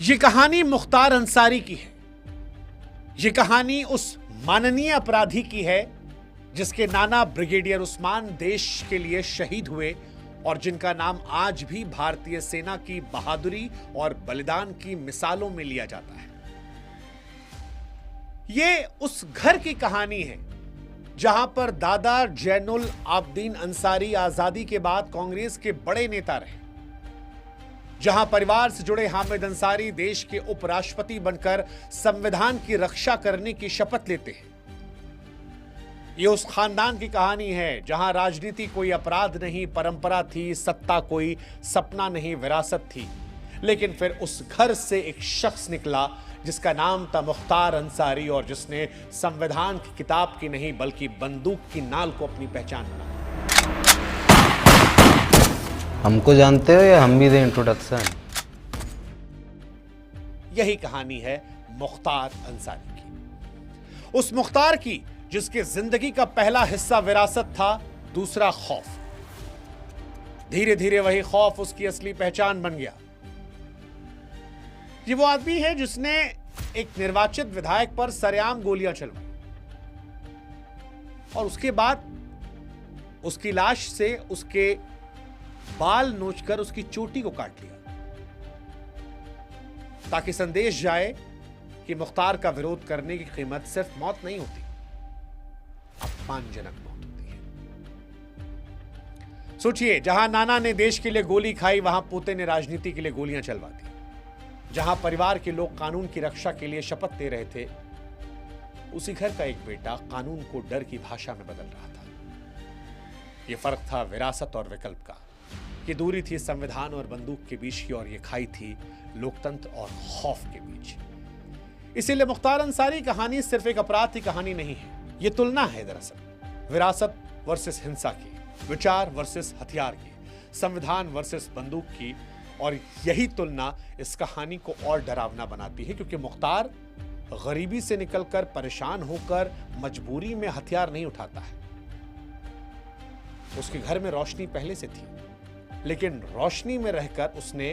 ये कहानी मुख्तार अंसारी की है। ये कहानी उस माननीय अपराधी की है जिसके नाना ब्रिगेडियर उस्मान देश के लिए शहीद हुए और जिनका नाम आज भी भारतीय सेना की बहादुरी और बलिदान की मिसालों में लिया जाता है। ये उस घर की कहानी है जहां पर दादा जैनुल आबदीन अंसारी आजादी के बाद कांग्रेस के बड़े नेता रहे, जहां परिवार से जुड़े हामिद अंसारी देश के उपराष्ट्रपति बनकर संविधान की रक्षा करने की शपथ लेते हैं। यह उस खानदान की कहानी है जहां राजनीति कोई अपराध नहीं, परंपरा थी, सत्ता कोई सपना नहीं, विरासत थी। लेकिन फिर उस घर से एक शख्स निकला जिसका नाम था मुख्तार अंसारी और जिसने संविधान की किताब की नहीं बल्कि बंदूक की नाल को अपनी पहचान बनाई। हमको जानते हो या हम भी दें इंट्रोडक्शन? यही कहानी है मुख्तार अंसारी की, उस मुख्तार की जिसके जिंदगी का पहला हिस्सा विरासत था, दूसरा खौफ। धीरे धीरे वही खौफ उसकी असली पहचान बन गया। ये वो आदमी है जिसने एक निर्वाचित विधायक पर सरेआम गोलियां चलवाई और उसके बाद उसकी लाश से उसके बाल नोचकर उसकी चोटी को काट लिया ताकि संदेश जाए कि मुख्तार का विरोध करने की कीमत सिर्फ मौत नहीं होती, अपमानजनक मौत होती है। सोचिए, जहां नाना ने देश के लिए गोली खाई वहां पोते ने राजनीति के लिए गोलियां चलवा दी। जहां परिवार के लोग कानून की रक्षा के लिए शपथ ले रहे थे, उसी घर का एक बेटा कानून को डर की भाषा में बदल रहा था। यह फर्क था विरासत और विकल्प का। ये दूरी थी संविधान और बंदूक के बीच की और ये खाई थी लोकतंत्र और खौफ के बीच। इसीलिए मुख्तार अंसारी कहानी सिर्फ एक अपराध की कहानी नहीं है, ये तुलना है दरअसल विरासत वर्सेस हिंसा की, विचार वर्सेस हथियार की, संविधान वर्सेस बंदूक की। और यही तुलना इस कहानी को और डरावना बनाती है क्योंकि मुख्तार गरीबी से निकलकर परेशान होकर मजबूरी में हथियार नहीं उठाता है। उसके घर में रोशनी पहले से थी, लेकिन रोशनी में रहकर उसने